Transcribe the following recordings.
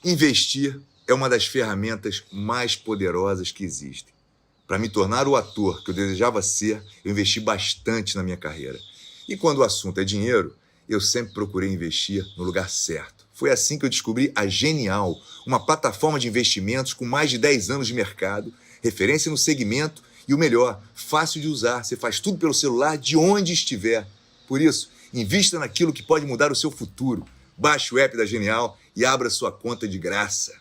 Investir é uma das ferramentas mais poderosas que existem. Para me tornar o ator que eu desejava ser, eu investi bastante na minha carreira. E quando o assunto é dinheiro, eu sempre procurei investir no lugar certo. Foi assim que eu descobri a Genial, uma plataforma de investimentos com mais de 10 anos de mercado, referência no segmento e o melhor, fácil de usar. Você faz tudo pelo celular de onde estiver. Por isso, invista naquilo que pode mudar o seu futuro. Baixe o app da Genial e abra sua conta de graça.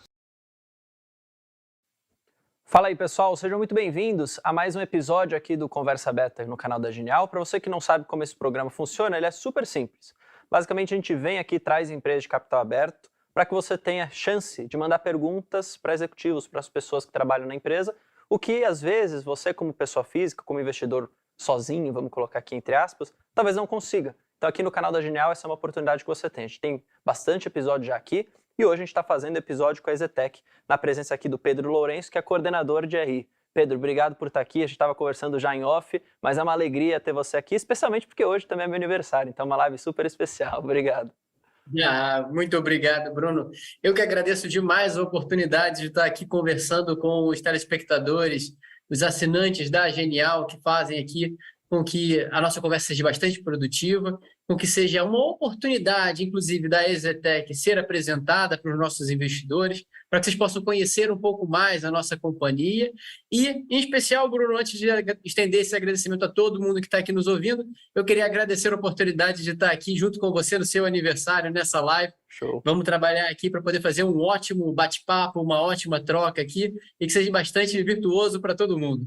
Fala aí, pessoal, sejam muito bem-vindos a mais um episódio aqui do Conversa Aberta no canal da Genial. Para você que não sabe como esse programa funciona, ele é super simples. Basicamente, a gente vem aqui e traz empresas de capital aberto para que você tenha chance de mandar perguntas para executivos, para as pessoas que trabalham na empresa, o que, às vezes, você como pessoa física, como investidor sozinho, vamos colocar aqui entre aspas, talvez não consiga. Então, aqui no canal da Genial, essa é uma oportunidade que você tem. A gente tem bastante episódio já aqui, e hoje a gente está fazendo episódio com a EZTEC, na presença aqui do Pedro Lourenço, que é coordenador de RI. Pedro, obrigado por estar aqui, a gente estava conversando já em off, mas é uma alegria ter você aqui, especialmente porque hoje também é meu aniversário, então é uma live super especial. Obrigado. Muito obrigado, Bruno. Eu que agradeço demais a oportunidade de estar aqui conversando com os telespectadores, os assinantes da Genial, que fazem aqui com que a nossa conversa seja bastante produtiva, com que seja uma oportunidade, inclusive, da EZTEC ser apresentada para os nossos investidores, para que vocês possam conhecer um pouco mais a nossa companhia. E, em especial, Bruno, antes de estender esse agradecimento a todo mundo que está aqui nos ouvindo, eu queria agradecer a oportunidade de estar aqui junto com você no seu aniversário, nessa live. Show. Vamos trabalhar aqui para poder fazer um ótimo bate-papo, uma ótima troca aqui e que seja bastante virtuoso para todo mundo.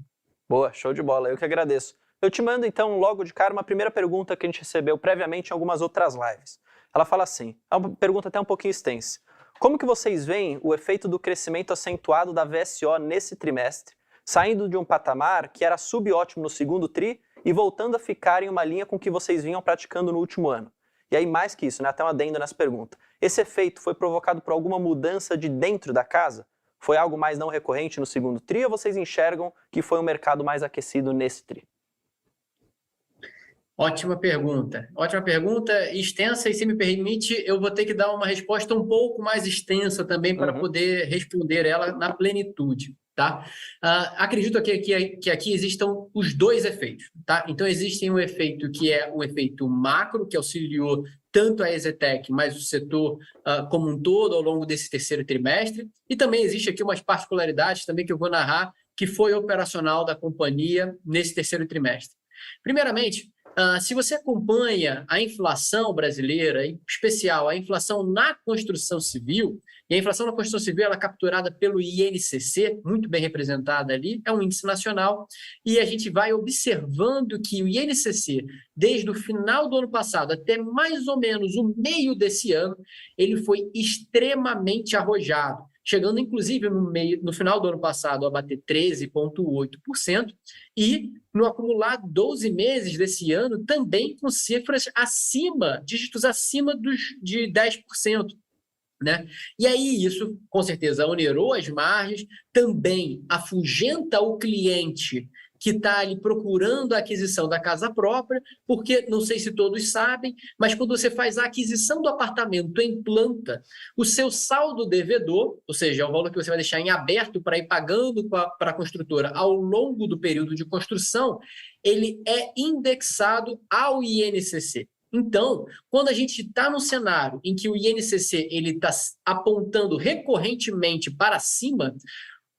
Boa, show de bola, eu que agradeço. Eu te mando, então, logo de cara, uma primeira pergunta que a gente recebeu previamente em algumas outras lives. Ela fala assim, é uma pergunta até um pouquinho extensa. Como que vocês veem o efeito do crescimento acentuado da VSO nesse trimestre, saindo de um patamar que era subótimo no segundo tri e voltando a ficar em uma linha com o que vocês vinham praticando no último ano? E aí, mais que isso, né, até um adendo nessa pergunta. Esse efeito foi provocado por alguma mudança de dentro da casa? Foi algo mais não recorrente no segundo tri ou vocês enxergam que foi um mercado mais aquecido nesse tri? Ótima pergunta, extensa, e se me permite, eu vou ter que dar uma resposta um pouco mais extensa também para poder responder ela na plenitude, tá? Acredito que aqui existam os dois efeitos, tá? Então, existe um efeito que é o efeito macro, que auxiliou tanto a EZTEC, mas o setor como um todo ao longo desse terceiro trimestre, e também existe aqui umas particularidades também que eu vou narrar, que foi operacional da companhia nesse terceiro trimestre. Primeiramente, se você acompanha a inflação brasileira, em especial a inflação na construção civil, e a inflação na construção civil ela é capturada pelo INCC, muito bem representada ali, é um índice nacional, e a gente vai observando que o INCC, desde o final do ano passado até mais ou menos o meio desse ano, ele foi extremamente arrojado, chegando inclusive no final do ano passado a bater 13,8%, e no acumulado 12 meses desse ano também com cifras acima, dígitos acima de 10%. Né? E aí isso, com certeza, onerou as margens, também afugenta o cliente que está ali procurando a aquisição da casa própria, porque, não sei se todos sabem, mas quando você faz a aquisição do apartamento em planta, o seu saldo devedor, ou seja, é o valor que você vai deixar em aberto para ir pagando para a construtora ao longo do período de construção, ele é indexado ao INCC. Então, quando a gente está num cenário em que o INCC está apontando recorrentemente para cima,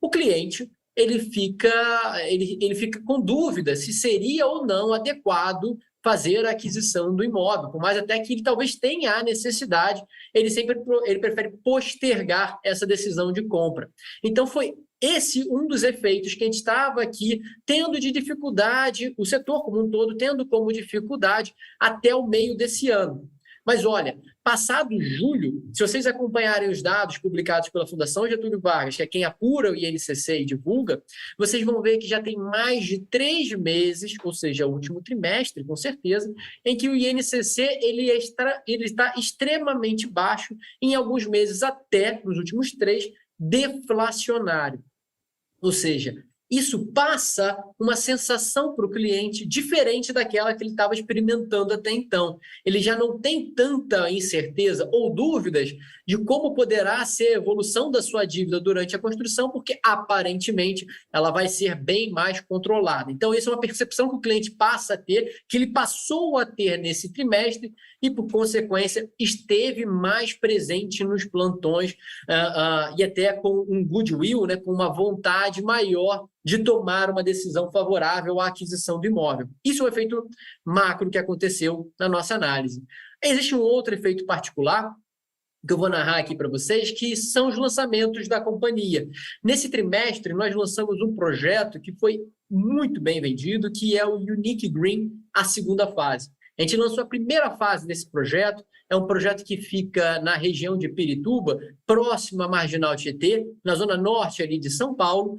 o cliente ele fica com dúvida se seria ou não adequado fazer a aquisição do imóvel, por mais até que ele talvez tenha a necessidade, ele prefere postergar essa decisão de compra. Então, foi esse um dos efeitos que a gente estava aqui tendo de dificuldade, o setor como um todo tendo como dificuldade até o meio desse ano. Mas olha, passado julho, se vocês acompanharem os dados publicados pela Fundação Getúlio Vargas, que é quem apura o INCC e divulga, vocês vão ver que já tem mais de 3 meses, ou seja, o último trimestre, com certeza, em que o INCC ele está extremamente baixo, em alguns meses até, nos últimos 3, deflacionário. Ou seja, isso passa uma sensação para o cliente diferente daquela que ele estava experimentando até então. Ele já não tem tanta incerteza ou dúvidas de como poderá ser a evolução da sua dívida durante a construção, porque aparentemente ela vai ser bem mais controlada. Então, isso é uma percepção que o cliente passa a ter, que ele passou a ter nesse trimestre e, por consequência, esteve mais presente nos plantões e até com um goodwill, né, com uma vontade maior de tomar uma decisão favorável à aquisição do imóvel. Isso é um efeito macro que aconteceu na nossa análise. Existe um outro efeito particular que eu vou narrar aqui para vocês, que são os lançamentos da companhia. Nesse trimestre, nós lançamos um projeto que foi muito bem vendido, que é o Unique Green, a segunda fase. A gente lançou a primeira fase desse projeto, é um projeto que fica na região de Pirituba, próximo à Marginal Tietê, na zona norte ali de São Paulo,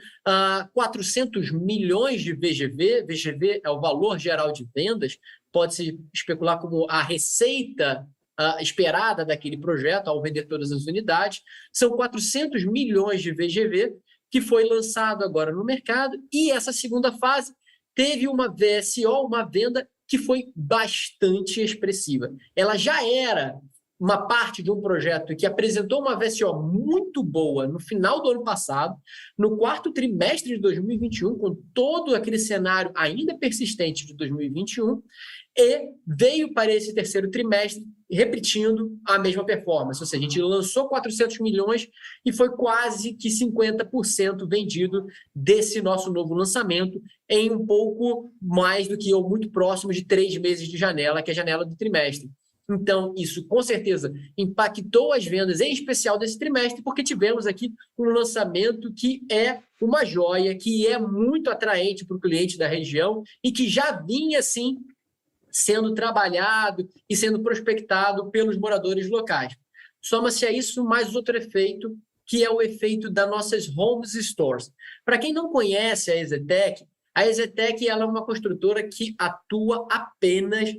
400 milhões de VGV, VGV é o valor geral de vendas, pode-se especular como a receita esperada daquele projeto ao vender todas as unidades, são 400 milhões de VGV que foi lançado agora no mercado e essa segunda fase teve uma VSO, uma venda que foi bastante expressiva. Ela já era uma parte de um projeto que apresentou uma VSO muito boa no final do ano passado, no quarto trimestre de 2021, com todo aquele cenário ainda persistente de 2021, e veio para esse terceiro trimestre repetindo a mesma performance. Ou seja, a gente lançou 400 milhões e foi quase que 50% vendido desse nosso novo lançamento em um pouco mais do que ou muito próximo de 3 meses de janela, que é a janela do trimestre. Então, isso com certeza impactou as vendas, em especial desse trimestre, porque tivemos aqui um lançamento que é uma joia, que é muito atraente para o cliente da região e que já vinha, sim, sendo trabalhado e sendo prospectado pelos moradores locais. Soma-se a isso mais outro efeito, que é o efeito das nossas Homes Stores. Para quem não conhece a EZTEC ela é uma construtora que atua apenas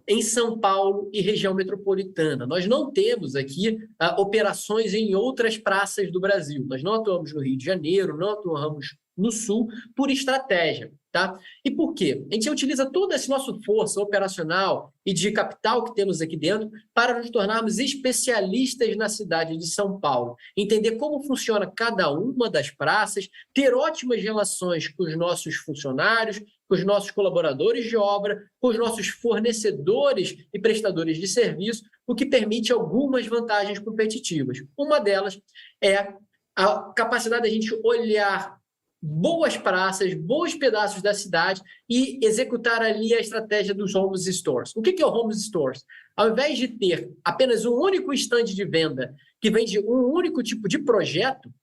em São Paulo e região metropolitana. Nós não temos aqui operações em outras praças do Brasil. Nós não atuamos no Rio de Janeiro, não atuamos no Sul, por estratégia. Tá? E por quê? A gente utiliza toda essa nossa força operacional e de capital que temos aqui dentro para nos tornarmos especialistas na cidade de São Paulo, entender como funciona cada uma das praças, ter ótimas relações com os nossos funcionários, com os nossos colaboradores de obra, com os nossos fornecedores e prestadores de serviço, o que permite algumas vantagens competitivas. Uma delas é a capacidade da gente olhar boas praças, bons pedaços da cidade e executar ali a estratégia dos Homes Stores. O que é o Homes Stores? Ao invés de ter apenas um único estande de venda que vende um único tipo de projeto,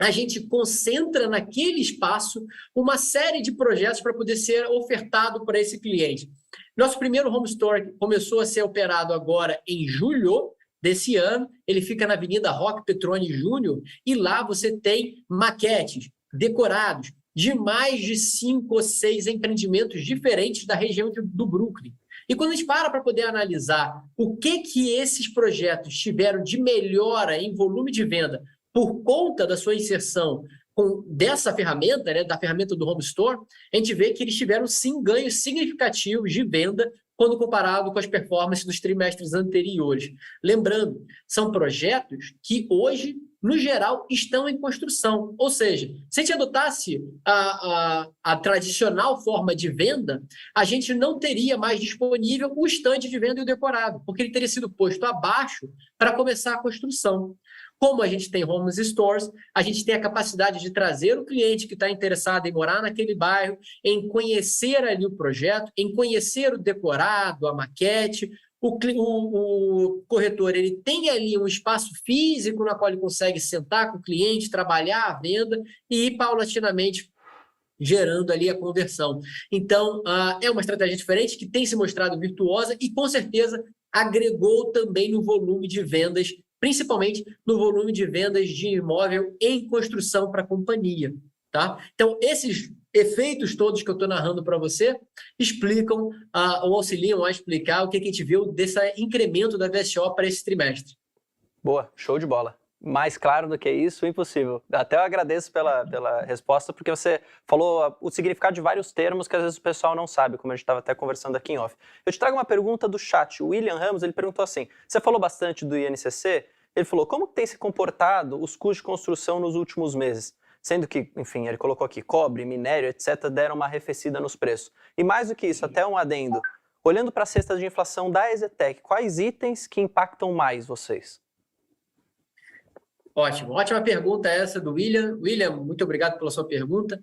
a gente concentra naquele espaço uma série de projetos para poder ser ofertado para esse cliente. Nosso primeiro Home Store começou a ser operado agora em julho desse ano, ele fica na Avenida Roque Petroni Júnior e lá você tem maquetes, decorados de mais de 5 ou 6 empreendimentos diferentes da região do Brooklyn. E quando a gente para poder analisar o que esses projetos tiveram de melhora em volume de venda por conta da sua inserção dessa ferramenta, né, da ferramenta do Home Store, a gente vê que eles tiveram sim ganhos significativos de venda quando comparado com as performances dos trimestres anteriores. Lembrando, são projetos que hoje no geral, estão em construção. Ou seja, se a gente adotasse a tradicional forma de venda, a gente não teria mais disponível o estande de venda e o decorado, porque ele teria sido posto abaixo para começar a construção. Como a gente tem Homes Stores, a gente tem a capacidade de trazer o cliente que está interessado em morar naquele bairro, em conhecer ali o projeto, em conhecer o decorado, a maquete. O corretor ele tem ali um espaço físico na qual ele consegue sentar com o cliente, trabalhar a venda e ir paulatinamente gerando ali a conversão. Então, é uma estratégia diferente que tem se mostrado virtuosa e, com certeza, agregou também no volume de vendas, principalmente no volume de vendas de imóvel em construção para a companhia. Tá? Então, esses efeitos todos que eu estou narrando para você explicam ou auxiliam a explicar o que a gente viu desse incremento da VSO para esse trimestre. Boa, show de bola. Mais claro do que isso, impossível. Até eu agradeço pela resposta, porque você falou o significado de vários termos que às vezes o pessoal não sabe, como a gente estava até conversando aqui em off. Eu te trago uma pergunta do chat. O William Ramos, ele perguntou assim, você falou bastante do INCC, ele falou, como tem se comportado os custos de construção nos últimos meses? Sendo que, enfim, ele colocou aqui, cobre, minério, etc., deram uma arrefecida nos preços. E mais do que isso, até um adendo, olhando para a cesta de inflação da EZTEC, quais itens que impactam mais vocês? Ótimo, ótima pergunta essa do William. William, muito obrigado pela sua pergunta.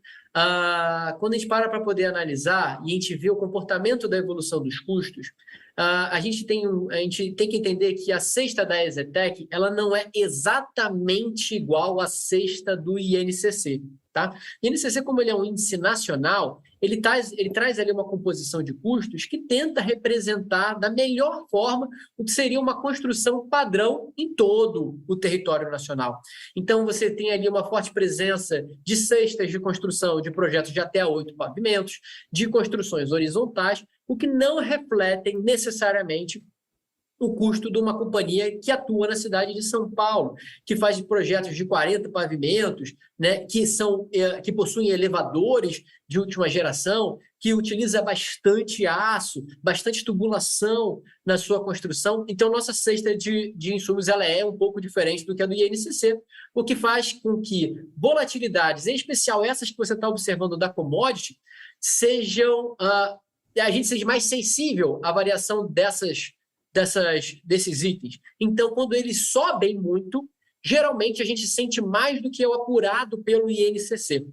Quando a gente para poder analisar e a gente vê o comportamento da evolução dos custos, a gente tem que entender que a cesta da EZTEC ela não é exatamente igual à cesta do INCC. Tá? O INCC, como ele é um índice nacional, ele traz ali uma composição de custos que tenta representar da melhor forma o que seria uma construção padrão em todo o território nacional. Então, você tem ali uma forte presença de cestas de construção de projetos de até 8 pavimentos, de construções horizontais, o que não refletem necessariamente o custo de uma companhia que atua na cidade de São Paulo, que faz projetos de 40 pavimentos, né, que possuem elevadores de última geração, que utiliza bastante aço, bastante tubulação na sua construção. Então, nossa cesta de insumos ela é um pouco diferente do que a do INCC, o que faz com que volatilidades, em especial essas que você está observando da commodity, a gente seja mais sensível à variação desses itens. Então, quando eles sobem muito, geralmente a gente sente mais do que o apurado pelo INCC,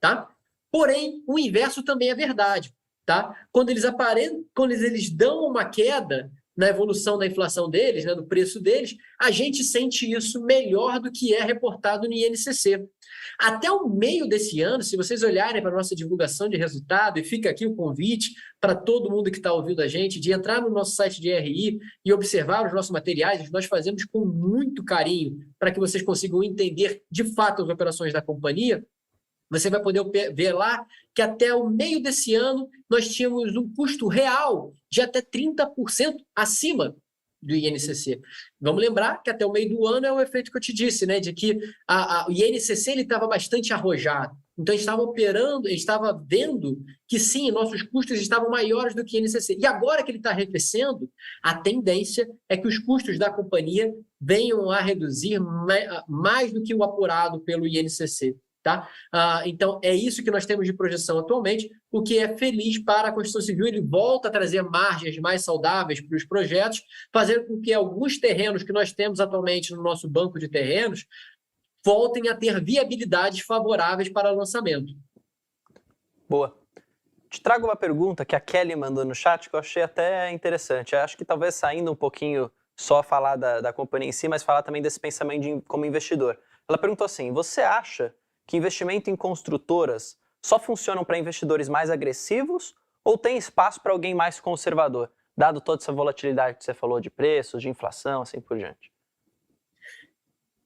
tá? Porém, o inverso também é verdade, tá? Quando eles dão uma queda na evolução da inflação deles, né, do preço deles, a gente sente isso melhor do que é reportado no INCC. Até o meio desse ano, se vocês olharem para a nossa divulgação de resultado, e fica aqui o convite para todo mundo que está ouvindo a gente, de entrar no nosso site de RI e observar os nossos materiais, nós fazemos com muito carinho para que vocês consigam entender de fato as operações da companhia. Você vai poder ver lá que até o meio desse ano nós tínhamos um custo real de até 30% acima do INCC. Vamos lembrar que até o meio do ano é o efeito que eu te disse, né, de que o INCC estava bastante arrojado. Então, a gente estava vendo que sim, nossos custos estavam maiores do que o INCC. E agora que ele está arrefecendo, a tendência é que os custos da companhia venham a reduzir mais do que o apurado pelo INCC. Tá? Então, é isso que nós temos de projeção atualmente, o que é feliz para a construção civil. Ele volta a trazer margens mais saudáveis para os projetos, fazendo com que alguns terrenos que nós temos atualmente no nosso banco de terrenos voltem a ter viabilidades favoráveis para lançamento. Boa. Te trago uma pergunta que a Kelly mandou no chat que eu achei até interessante. Eu acho que talvez saindo um pouquinho só falar da companhia em si, mas falar também desse pensamento como investidor. Ela perguntou assim, você acha que investimento em construtoras só funcionam para investidores mais agressivos ou tem espaço para alguém mais conservador, dado toda essa volatilidade que você falou de preços, de inflação, assim por diante?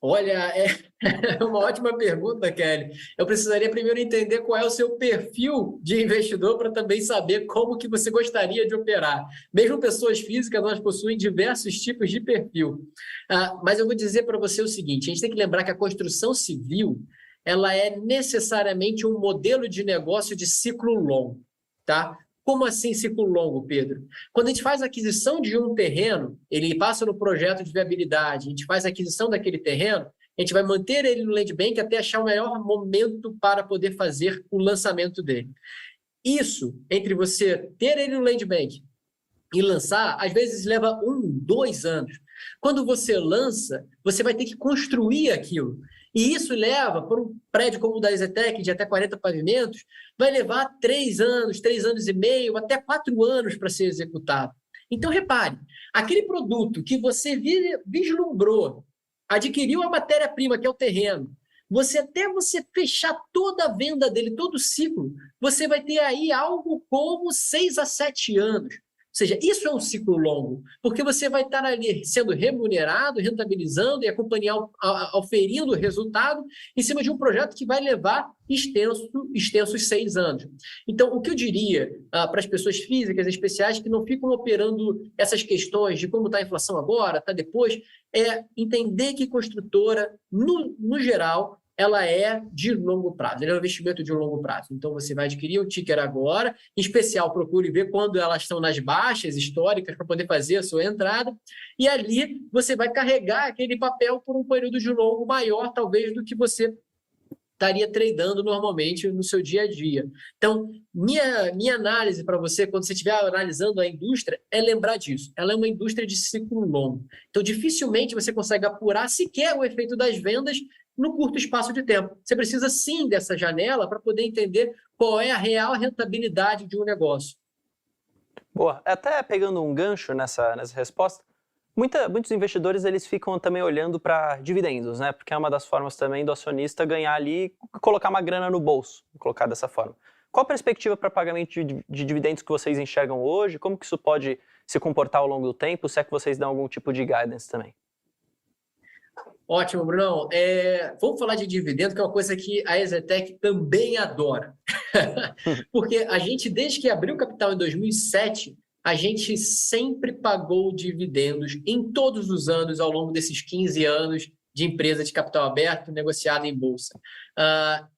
Olha, é uma ótima pergunta, Kelly. Eu precisaria primeiro entender qual é o seu perfil de investidor para também saber como que você gostaria de operar. Mesmo pessoas físicas, nós possuem diversos tipos de perfil. Mas eu vou dizer para você o seguinte, a gente tem que lembrar que a construção civil ela é necessariamente um modelo de negócio de ciclo longo, tá? Como assim ciclo longo, Pedro? Quando a gente faz a aquisição de um terreno, ele passa no projeto de viabilidade, a gente faz a aquisição daquele terreno, a gente vai manter ele no land bank até achar o melhor momento para poder fazer o lançamento dele. Isso, entre você ter ele no land bank e lançar, às vezes leva 1, 2 anos. Quando você lança, você vai ter que construir aquilo. E isso leva, por um prédio como o da EZTEC, de até 40 pavimentos, vai levar 3 anos, 3 anos e meio, até 4 anos para ser executado. Então, repare, aquele produto que você vislumbrou, adquiriu a matéria-prima, que é o terreno, até você fechar toda a venda dele, todo o ciclo, você vai ter aí algo como 6 a 7 anos. seja, isso é um ciclo longo, porque você vai estar ali sendo remunerado, rentabilizando e a companhia oferindo resultado em cima de um projeto que vai levar extensos 6 anos. Então, o que eu diria para as pessoas físicas especiais que não ficam operando essas questões de como está a inflação agora, está depois, é entender que construtora, no geral, ela é de longo prazo, ela é um investimento de longo prazo. Então, você vai adquirir o ticker agora, em especial, procure ver quando elas estão nas baixas históricas para poder fazer a sua entrada, e ali você vai carregar aquele papel por um período de longo maior, talvez, do que você estaria tradando normalmente no seu dia a dia. Então, minha análise para você, quando você estiver analisando a indústria, é lembrar disso. Ela é uma indústria de ciclo longo. Então, dificilmente você consegue apurar sequer o efeito das vendas no curto espaço de tempo. Você precisa, sim, dessa janela para poder entender qual é a real rentabilidade de um negócio. Boa. Até pegando um gancho nessa resposta, muitos investidores eles ficam também olhando para dividendos, né? Porque é uma das formas também do acionista ganhar ali e colocar uma grana no bolso, colocar dessa forma. Qual a perspectiva para pagamento de dividendos que vocês enxergam hoje? Como que isso pode se comportar ao longo do tempo? Se é que vocês dão algum tipo de guidance também? Ótimo, Brunão. Vamos falar de dividendo, que é uma coisa que a EZTEC também adora. Porque a gente, desde que abriu o capital em 2007, a gente sempre pagou dividendos em todos os anos, ao longo desses 15 anos de empresa de capital aberto negociada em bolsa.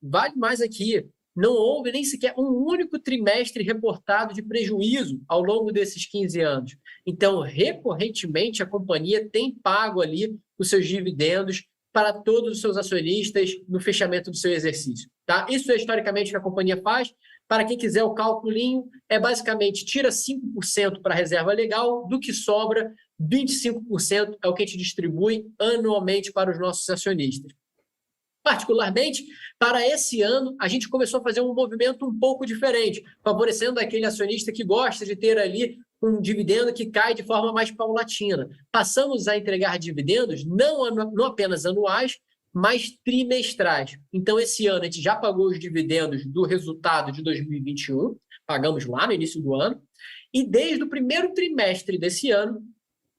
Vale mais aqui, não houve nem sequer um único trimestre reportado de prejuízo ao longo desses 15 anos. Então, recorrentemente, a companhia tem pago ali os seus dividendos para todos os seus acionistas no fechamento do seu exercício. Tá? Isso é historicamente o que a companhia faz. Para quem quiser o cálculo, é basicamente tira 5% para a reserva legal, do que sobra, 25% é o que a gente distribui anualmente para os nossos acionistas. Particularmente, para esse ano, a gente começou a fazer um movimento um pouco diferente, favorecendo aquele acionista que gosta de ter ali um dividendo que cai de forma mais paulatina. Passamos a entregar dividendos não apenas anuais, mas trimestrais. Então, esse ano, a gente já pagou os dividendos do resultado de 2021, pagamos lá no início do ano, e desde o primeiro trimestre desse ano,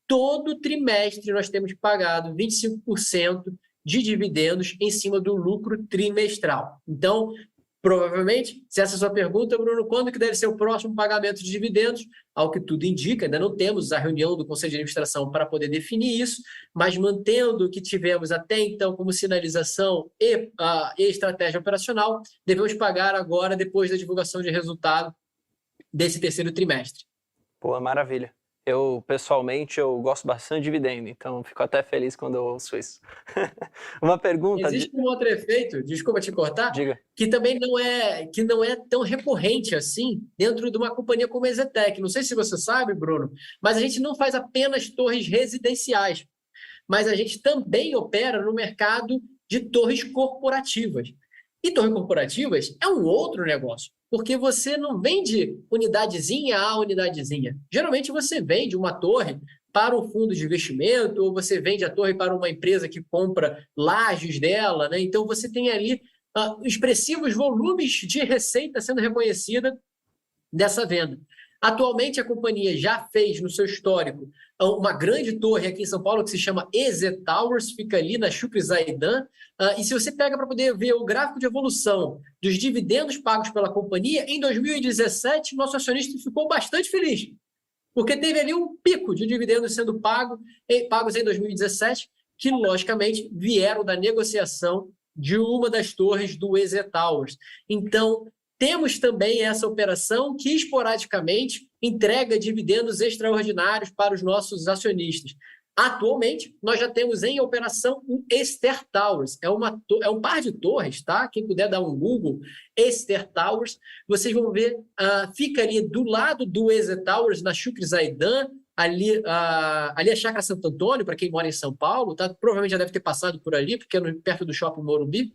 todo trimestre nós temos pagado 25% de dividendos em cima do lucro trimestral. Então, provavelmente, se essa é a sua pergunta, Bruno, quando que deve ser o próximo pagamento de dividendos? Ao que tudo indica, ainda não temos a reunião do Conselho de Administração para poder definir isso, mas mantendo o que tivemos até então como sinalização e estratégia operacional, devemos pagar agora, depois da divulgação de resultado desse terceiro trimestre. Pô, maravilha. Eu, pessoalmente, gosto bastante de dividendo, então fico até feliz quando eu ouço isso. Uma pergunta... Existe um outro efeito, desculpa te cortar, Diga. que também não é tão recorrente assim dentro de uma companhia como a EZTEC. Não sei se você sabe, Bruno, mas a gente não faz apenas torres residenciais, mas a gente também opera no mercado de torres corporativas. E torres corporativas é um outro negócio, porque você não vende unidadezinha a unidadezinha. Geralmente você vende uma torre para um fundo de investimento, ou você vende a torre para uma empresa que compra lajes dela, né? Então você tem ali expressivos volumes de receita sendo reconhecida dessa venda. Atualmente, a companhia já fez no seu histórico uma grande torre aqui em São Paulo que se chama EZ Towers, fica ali na Chucre Zaidan. E se você pega para poder ver o gráfico de evolução dos dividendos pagos pela companhia, em 2017, nosso acionista ficou bastante feliz, porque teve ali um pico de dividendos sendo pagos em 2017, que, logicamente, vieram da negociação de uma das torres do EZ Towers. Então, temos também essa operação que, esporadicamente, entrega dividendos extraordinários para os nossos acionistas. Atualmente, nós já temos em operação o Ester Towers. É um par de torres, tá? Quem puder dar um Google, Ester Towers, vocês vão ver, fica ali do lado do EZ Towers, na Chucre Zaidan, ali é Chácara Santo Antônio, para quem mora em São Paulo, tá? Provavelmente já deve ter passado por ali, porque é perto do Shopping Morumbi.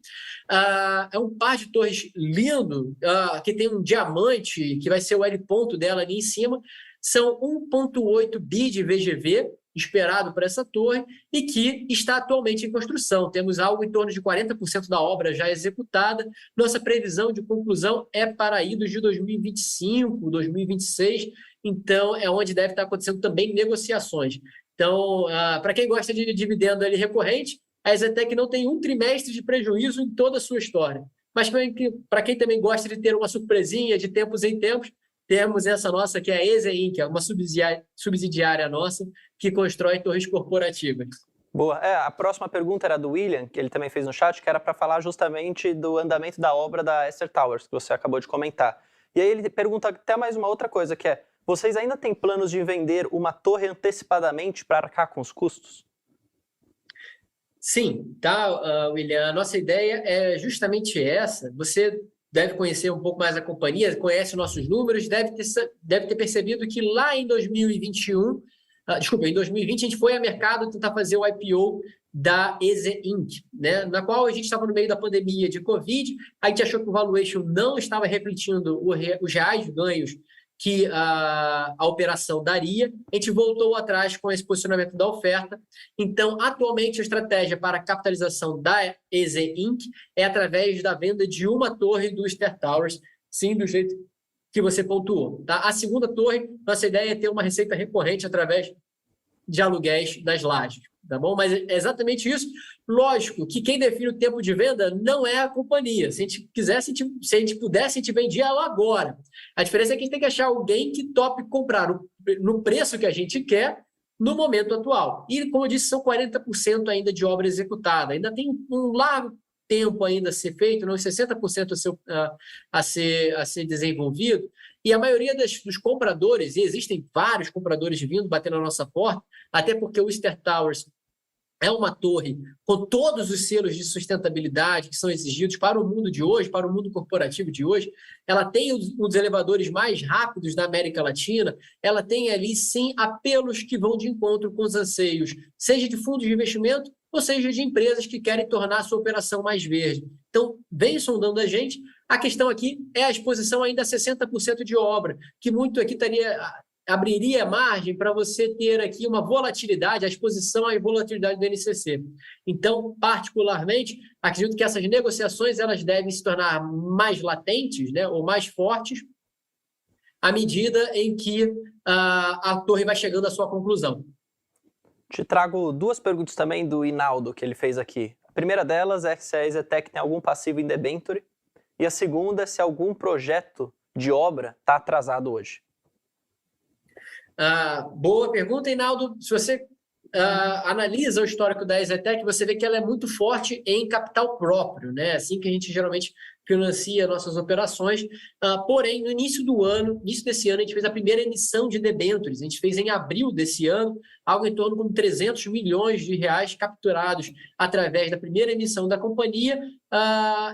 É um par de torres lindo, que tem um diamante, que vai ser o L ponto dela ali em cima. São 1,8 bi de VGV, esperado para essa torre e que está atualmente em construção. Temos algo em torno de 40% da obra já executada. Nossa previsão de conclusão é para idos de 2025, 2026, então é onde deve estar acontecendo também negociações. Então, para quem gosta de dividendo ali recorrente, a EZTEC não tem um trimestre de prejuízo em toda a sua história. Mas para quem também gosta de ter uma surpresinha de tempos em tempos, temos essa nossa, que é a EZ Inc., que é uma subsidiária nossa, que constrói torres corporativas. Boa. A próxima pergunta era do William, que ele também fez no chat, que era para falar justamente do andamento da obra da Esther Towers, que você acabou de comentar. E aí ele pergunta até mais uma outra coisa, que é: vocês ainda têm planos de vender uma torre antecipadamente para arcar com os custos? Sim, tá, William. A nossa ideia é justamente essa. Você deve conhecer um pouco mais a companhia, conhece nossos números, deve ter percebido que lá em 2021, em 2020, a gente foi ao mercado tentar fazer o IPO da EZ Inc., né, na qual a gente estava no meio da pandemia de Covid, a gente achou que o valuation não estava refletindo os reais ganhos que a operação daria, a gente voltou atrás com esse posicionamento da oferta. Então, atualmente, a estratégia para a capitalização da EZ Inc. é através da venda de uma torre do Esther Towers, sim, do jeito que você pontuou. Tá? A segunda torre, nossa ideia é ter uma receita recorrente através de aluguéis das lajes, tá bom? Mas é exatamente isso. Lógico que quem define o tempo de venda não é a companhia. Se a gente quisesse, se a gente pudesse, a gente vendia ela agora. A diferença é que a gente tem que achar alguém que tope comprar no preço que a gente quer no momento atual. E, como eu disse, são 40% ainda de obra executada. Ainda tem um largo tempo ainda a ser feito, não 60% a ser desenvolvido. E a maioria dos compradores, e existem vários compradores vindo, batendo na nossa porta, até porque o Esther Towers é uma torre com todos os selos de sustentabilidade que são exigidos para o mundo de hoje, para o mundo corporativo de hoje. Ela tem os elevadores mais rápidos da América Latina, ela tem ali, sim, apelos que vão de encontro com os anseios, seja de fundos de investimento ou seja de empresas que querem tornar a sua operação mais verde. Então, vem sondando a gente. A questão aqui é a exposição ainda a 60% de obra, que muito aqui abriria margem para você ter aqui uma volatilidade, a exposição à volatilidade do NCC. Então, particularmente, acredito que essas negociações elas devem se tornar mais latentes, né, ou mais fortes, à medida em que a torre vai chegando à sua conclusão. Te trago duas perguntas também do Inaldo, que ele fez aqui. A primeira delas é se a EZTEC tem algum passivo em debenture, e a segunda é se algum projeto de obra está atrasado hoje. Boa pergunta, Inaldo. Se você analisa o histórico da EZTEC, você vê que ela é muito forte em capital próprio, né? Assim que a gente geralmente financia nossas operações. Porém, no início desse ano, a gente fez a primeira emissão de debêntures. A gente fez em abril desse ano, algo em torno de 300 milhões de reais capturados através da primeira emissão da companhia.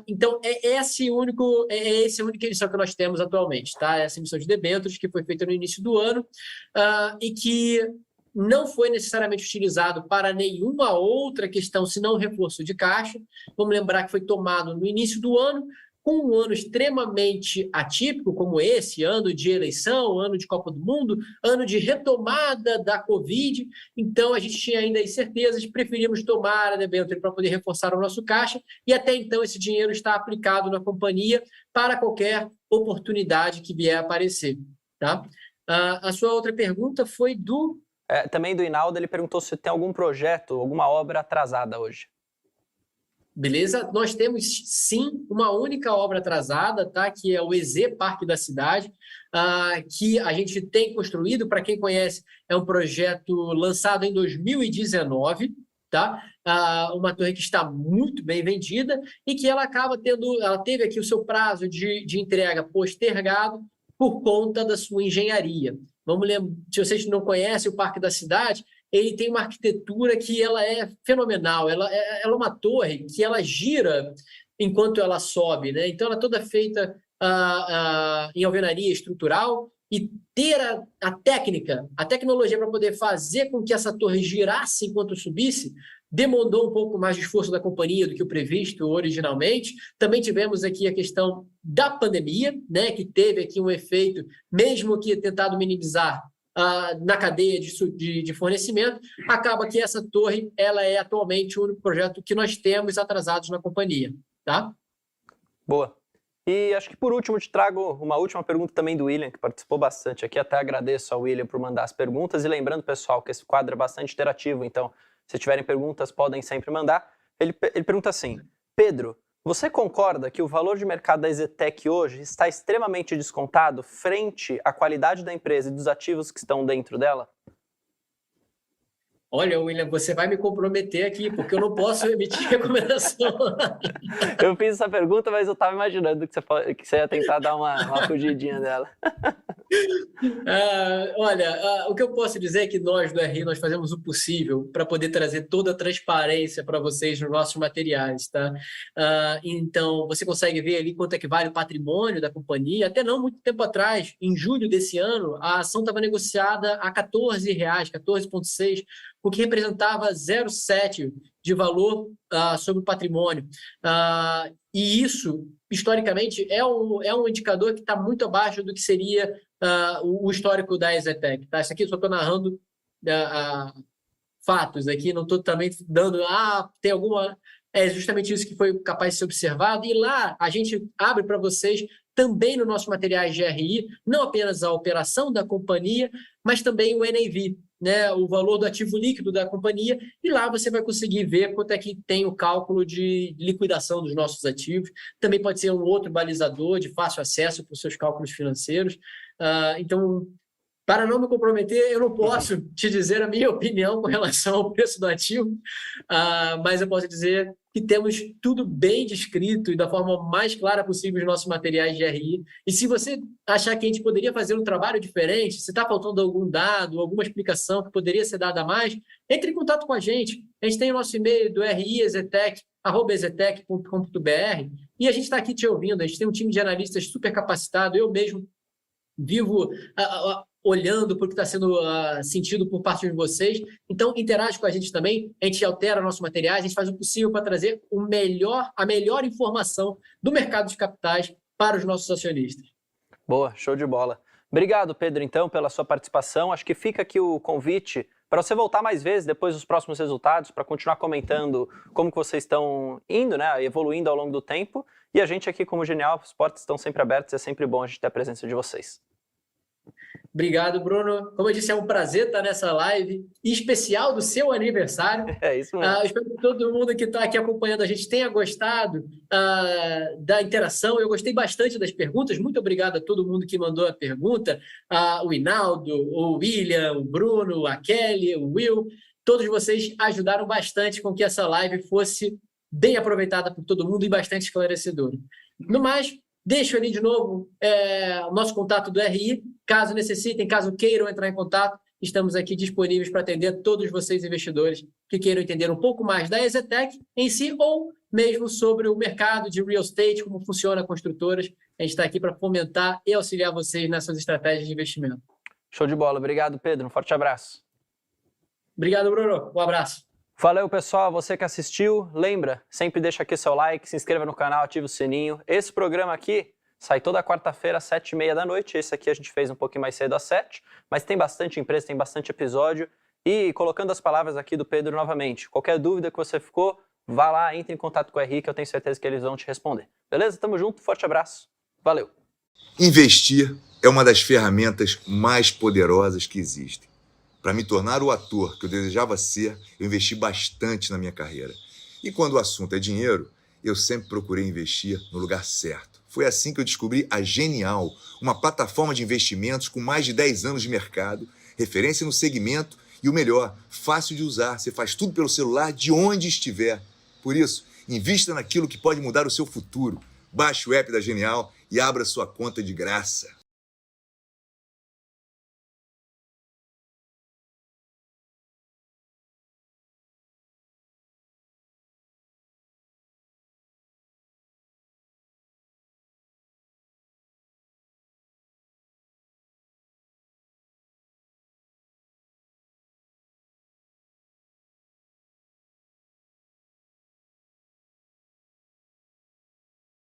Então, essa é a única emissão que nós temos atualmente, tá? Essa emissão de debêntures que foi feita no início do ano e que não foi necessariamente utilizado para nenhuma outra questão, senão reforço de caixa. Vamos lembrar que foi tomado no início do ano, com um ano extremamente atípico, como esse, ano de eleição, ano de Copa do Mundo, ano de retomada da Covid. Então, a gente tinha ainda incertezas, preferimos tomar a debênture para poder reforçar o nosso caixa, e até então esse dinheiro está aplicado na companhia para qualquer oportunidade que vier a aparecer. Tá? A sua outra pergunta foi do... Também do Inaldo, ele perguntou se tem algum projeto, alguma obra atrasada hoje. Beleza? Nós temos, sim, uma única obra atrasada, tá? Que é o EZ Parque da Cidade, que a gente tem construído. Para quem conhece, é um projeto lançado em 2019, tá? Uma torre que está muito bem vendida e que ela teve aqui o seu prazo de entrega postergado por conta da sua engenharia. Vamos lembrar, se vocês não conhecem o Parque da Cidade, ele tem uma arquitetura que ela é fenomenal. Ela é uma torre que ela gira enquanto ela sobe, né? Então, ela é toda feita em alvenaria estrutural e ter a tecnologia para poder fazer com que essa torre girasse enquanto subisse, demandou um pouco mais de esforço da companhia do que o previsto originalmente. Também tivemos aqui a questão da pandemia, né, que teve aqui um efeito, mesmo que tentado minimizar, na cadeia de fornecimento, acaba que essa torre ela é atualmente o único projeto que nós temos atrasados na companhia. Tá? Boa. E acho que por último te trago uma última pergunta também do William, que participou bastante aqui. Até agradeço ao William por mandar as perguntas. E lembrando, pessoal, que esse quadro é bastante interativo, então se tiverem perguntas, podem sempre mandar. Ele pergunta assim: Pedro, você concorda que o valor de mercado da EZTEC hoje está extremamente descontado frente à qualidade da empresa e dos ativos que estão dentro dela? Olha, William, você vai me comprometer aqui, porque eu não posso emitir recomendação. Eu fiz essa pergunta, mas eu estava imaginando que você ia tentar dar uma fugidinha dela. O que eu posso dizer é que nós do RI nós fazemos o possível para poder trazer toda a transparência para vocês nos nossos materiais, tá? Então, você consegue ver ali quanto é que vale o patrimônio da companhia. Até não muito tempo atrás, em julho desse ano, a ação estava negociada a R$14, 14,6, o que representava 0,7 de valor sobre o patrimônio. E isso, historicamente, é um indicador que está muito abaixo do que seria o histórico da EZTEC. Tá? Isso aqui eu só estou narrando fatos aqui, não estou também dando, tem alguma... É justamente isso que foi capaz de ser observado. E lá a gente abre para vocês também nos nossos materiais de RI, não apenas a operação da companhia, mas também o NAV, né, o valor do ativo líquido da companhia, e lá você vai conseguir ver quanto é que tem o cálculo de liquidação dos nossos ativos. Também pode ser um outro balizador de fácil acesso para os seus cálculos financeiros. Então, para não me comprometer, eu não posso te dizer a minha opinião com relação ao preço do ativo, mas eu posso dizer que temos tudo bem descrito e da forma mais clara possível nos nossos materiais de RI. E se você achar que a gente poderia fazer um trabalho diferente, se está faltando algum dado, alguma explicação que poderia ser dada a mais, entre em contato com a gente. A gente tem o nosso e-mail do riexetec@exetec.com.br, e a gente está aqui te ouvindo. A gente tem um time de analistas super capacitado. Eu mesmo vivo olhando para o que está sendo sentido por parte de vocês. Então, interage com a gente também. A gente altera nossos materiais, a gente faz o possível para trazer a melhor informação do mercado de capitais para os nossos acionistas. Boa, show de bola. Obrigado, Pedro, então, pela sua participação. Acho que fica aqui o convite para você voltar mais vezes depois dos próximos resultados, para continuar comentando como que vocês estão indo, né, evoluindo ao longo do tempo. E a gente aqui, como Genial, os portas estão sempre abertos, é sempre bom a gente ter a presença de vocês. Obrigado, Bruno. Como eu disse, é um prazer estar nessa live especial do seu aniversário. É isso mesmo. Espero que todo mundo que está aqui acompanhando a gente tenha gostado da interação. Eu gostei bastante das perguntas. Muito obrigado a todo mundo que mandou a pergunta. O Hinaldo, o William, o Bruno, a Kelly, o Will. Todos vocês ajudaram bastante com que essa live fosse bem aproveitada por todo mundo e bastante esclarecedora. No mais, deixo ali de novo o nosso contato do RI. Caso necessitem, caso queiram entrar em contato, estamos aqui disponíveis para atender todos vocês investidores que queiram entender um pouco mais da EZTEC em si ou mesmo sobre o mercado de real estate, como funciona construtoras. A gente está aqui para fomentar e auxiliar vocês nessas estratégias de investimento. Show de bola. Obrigado, Pedro. Um forte abraço. Obrigado, Bruno. Um abraço. Valeu, pessoal. Você que assistiu, lembra, sempre deixa aqui seu like, se inscreva no canal, ative o sininho. Esse programa aqui sai toda quarta-feira às 7h30 da noite. Esse aqui a gente fez um pouquinho mais cedo às 7, mas tem bastante empresa, tem bastante episódio. E colocando as palavras aqui do Pedro novamente, qualquer dúvida que você ficou, vá lá, entre em contato com o RI, que eu tenho certeza que eles vão te responder. Beleza? Tamo junto, forte abraço. Valeu! Investir é uma das ferramentas mais poderosas que existem. Para me tornar o ator que eu desejava ser, eu investi bastante na minha carreira. E quando o assunto é dinheiro, eu sempre procurei investir no lugar certo. Foi assim que eu descobri a Genial, uma plataforma de investimentos com mais de 10 anos de mercado, referência no segmento e o melhor, fácil de usar. Você faz tudo pelo celular de onde estiver. Por isso, invista naquilo que pode mudar o seu futuro. Baixe o app da Genial e abra sua conta de graça.